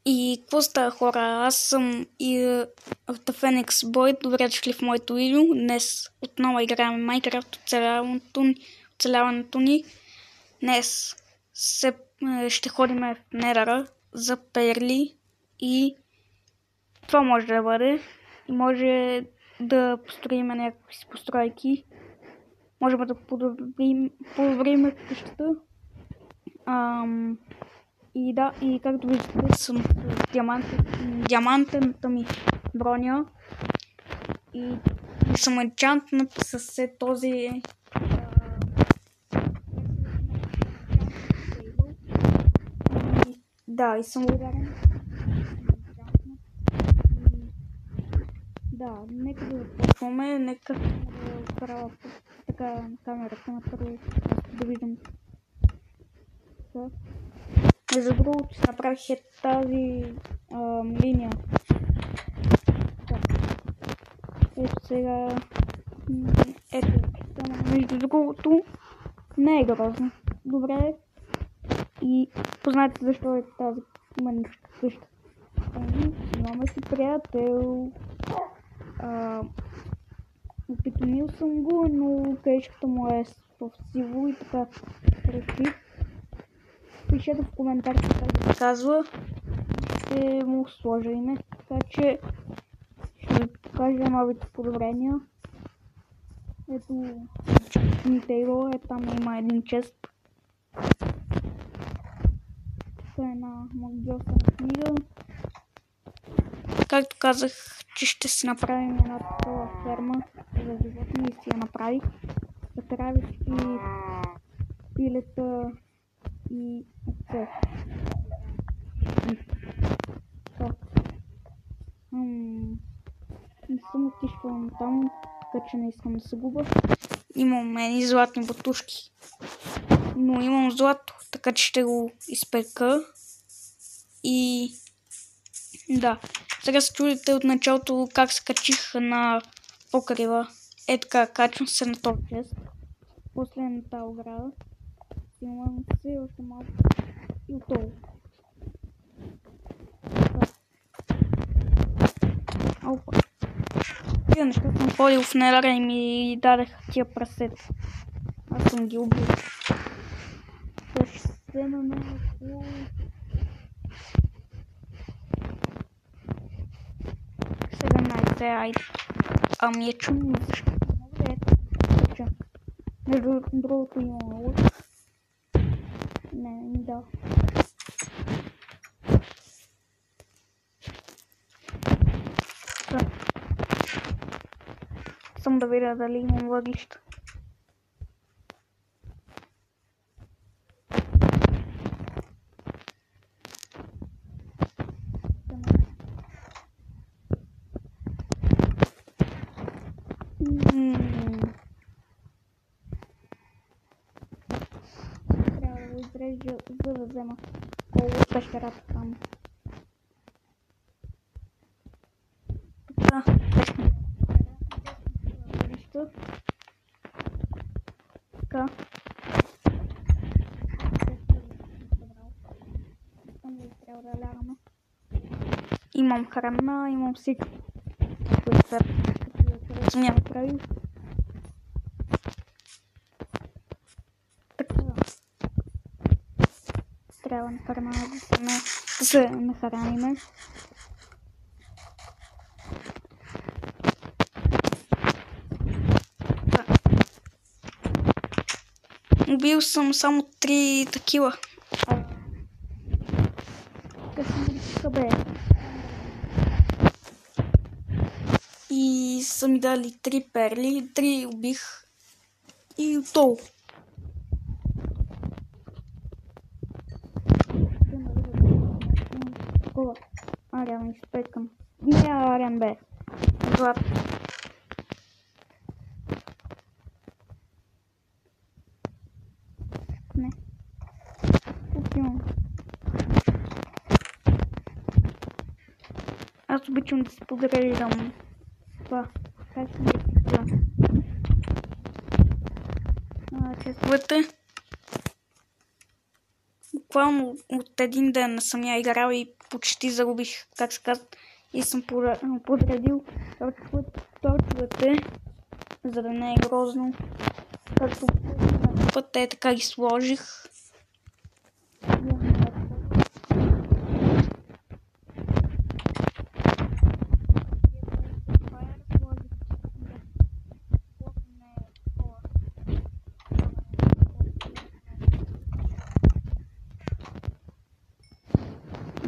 И какво става, хора? Аз съм и The Phoenix Boy. Добре дошли в моето видео. Днес отново играем Minecraft оцеляването ни. Днес ще ходим в Нетъра за перли и това може да бъде. И може да построим някакви си постройки. Може да подобрим къщата. И да, и както виждате, съм диамантената ми броня и съм енчантнат с този да, и съм ударен. Да, нека да започваме, нека да оправя така камерата на първо, да виждам. Между другото, направих тази линия. Ето сега. Ето, между другото, не е грозно. Добре. И познайте защо е тази мъничка къща. Имаме си приятел. Опитомил съм го, но къщата му е в сиво и така реших. Пишете в коментарите как да се казва. Ще му сложа име. Така че ще ви покажа новите подобрения. Ето Нитейло е, там има един чест. Това е една магиосна книга. Както казах, че ще си направим една такава ферма за животни и си я направих. Затравих и пилета и овце. Не съм отишла там, така че не искам да се губа. Имам едни златни бутушки, но имам злато, така че ще го изпека. И да, сега се чудите от началото как се качих на покрива. Е така, качвам се на този чест. После на тази ограда. Имам се още малко и отдолу. Опа. Тия неща съм ходил в Нетъра и ми дадеха тия прасета. Аз съм ги убил. Ще на малко. 17, айде. Ами е чудно, защо не мога да е. Между другото има лък. Не ми дава. Съм да видя дали имам въглища. Трябва да изрежа, за да взема коло от пещерата там. Така, така. Трябва да лягаме. Имам храна, имам всичко. Което съм я направил. Така. Трябва на храна да се нахраниме. Убил съм само 3 такива. Къде? И са ми дали 3 перли, 3 убих и отдолу. Ариан изпекам. Не, Ариан бе. Злато. Не. Купим. Аз обичам да се подреждам. Това. Как се това? Честовете. буквално от един ден не съм я играл и почти загубих, как се казва, и съм подредил торчовете, за да не е грозно. Както път те така ги сложих.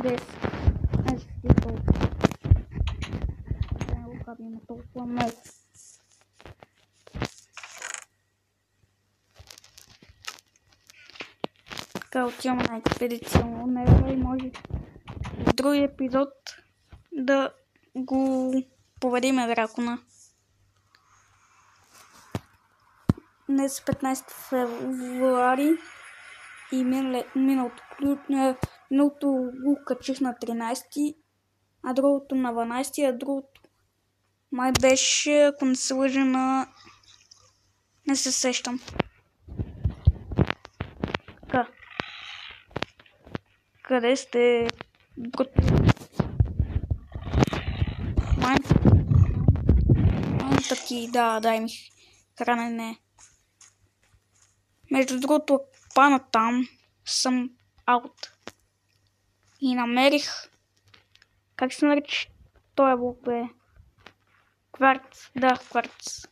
Без аз ще толкова. Има толкова много. Така отиваме на експедиционно небе и може в други епизод да го поведиме дракона. Днес е 15 февруари и миналото го качих на 13, а другото на 12, а другото май беше, ако не се лъжа, не се сещам. Така. Къде сте? Таки, да, дай ми хранене. Между другото, пана там съм аут. И намерих, как се нарича този блок, бе? Кварц, да, кварц.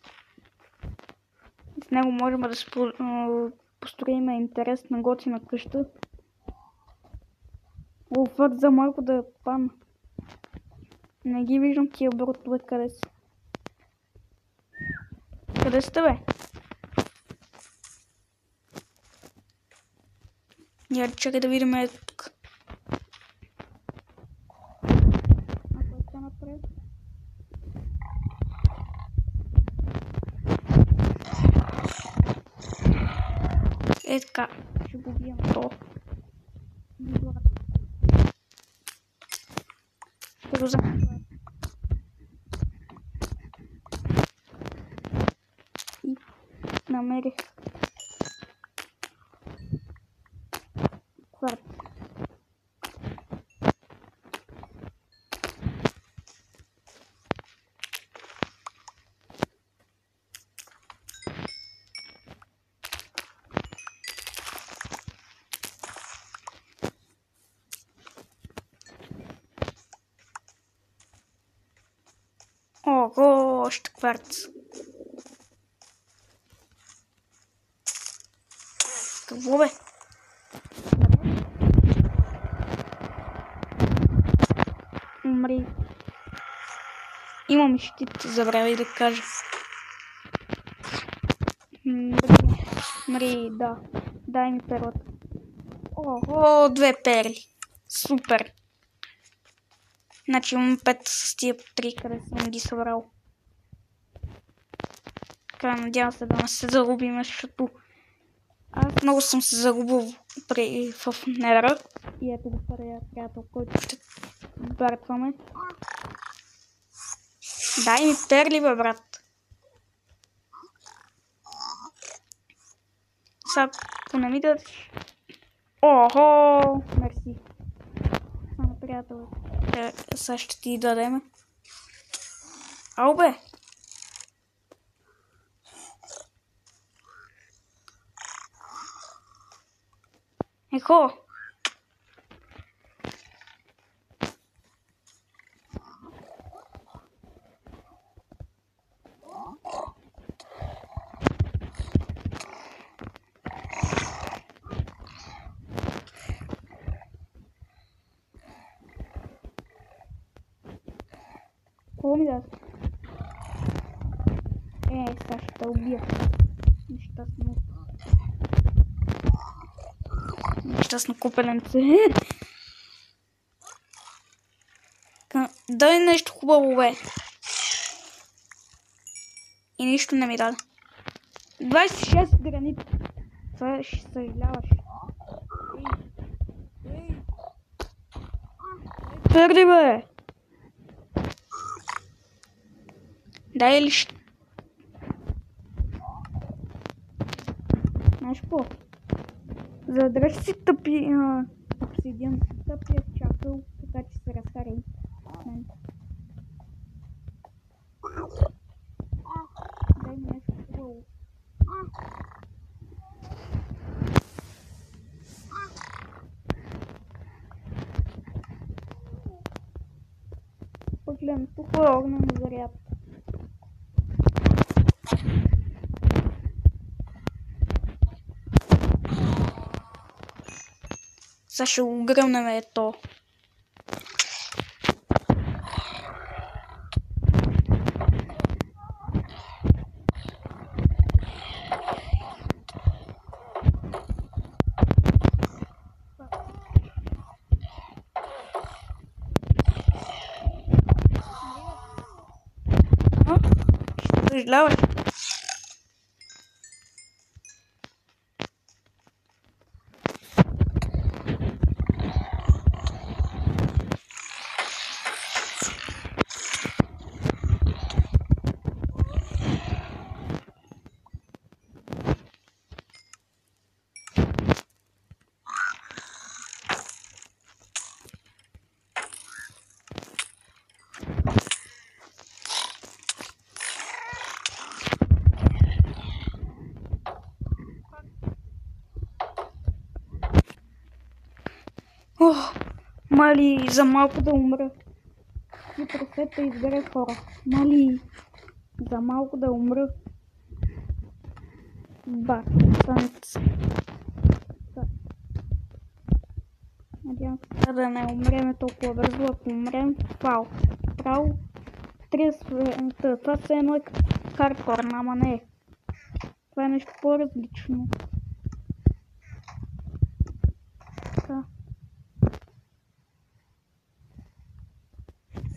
С него можем да построим интересна готина къща. Факт за малко да пана. Не ги виждам тия брутове, къде са. Къде сте, бе? Я чакай да видим ето тук. Ако напред. Е така, ще го бием то. Ще го вземем. И намерих кварц. Ого, още кварц. Какво, бе? Умри. Имам щит, забравяй да кажа. Мри, да. Дай ми перлата. Ого, 2 перли. Супер. Значи имам 5 с тия по 3, къде съм ги събрал. Така, надявам се да не се загубим, защото аз много съм се загубил в Нера. И ето го първия приятел, който ще бъркваме. Дай ми перли, бе, брат. Сега, ако не ми дадеш... Охо, мерси. Само приятел. Сега ще ти дадеме. Ау, бе. Ехо. Какво ми даде? Сега ще те убия. Нещастно купеленце. Дай нещо хубаво, бе. И нищо не ми даде. 26 гранит. Това ще съжаляваш. Перли, бе. Дай ли ще... Знаеш по? За да си тъпи обсидиан, тъпия чакъл, така че се разхарай. Дай ми нещо хубаво. Погледам, тук е огнен заряд. Сега ще го гръмнем то. Съжалявай. Мали, за малко да умра. И просвета избере хора. Мали, за малко да умра. Ба, станец. Надявам се да не умреме толкова бързо. Ако умрем, фал. Право. Това се едно е хардкор, ама не. Това е нещо по-различно. Така.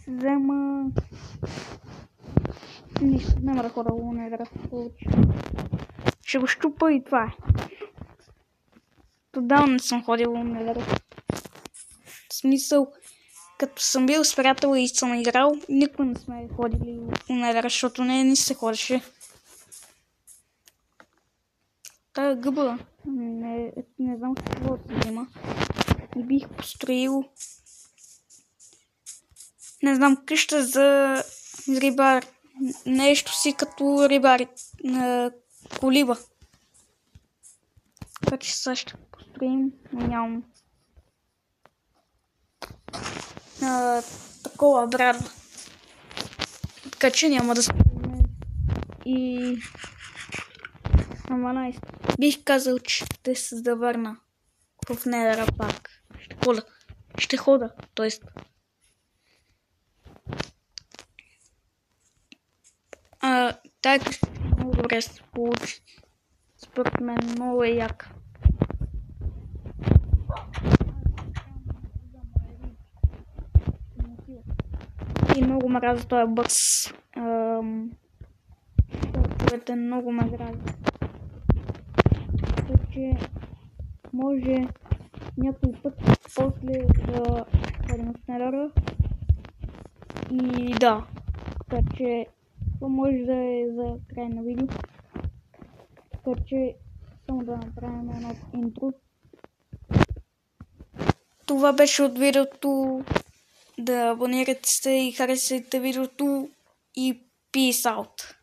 Взема... Нищо, няма да хода го не да получи. Ще го щупа и това е. Отдавна не съм ходил в Нелера. В смисъл, като съм бил с приятел и съм играл, никой не сме ходили в Нелера, защото не се ходеше. Тая гъба, не знам какво да се взема. Не бих построил. Не знам, къща за рибар. Нещо си като рибари. Колиба. Така че сега ще построим. Нямам. Такова брадва. Така че няма да спрем. И... Ама найс. Бих казал, че ще се завърна в Нелера пак. Ще хода. Тоест. Тая къща много добре се получи. Според мен много е яка. И много мразя този бъкс. Който много ме грази. Така че може някой път после да ходим в Нелера. И да. Така че това може да е за край на видео. Така че само да направим едно интро. Това беше от видеото. Да абонирате се и харесайте видеото. И peace out.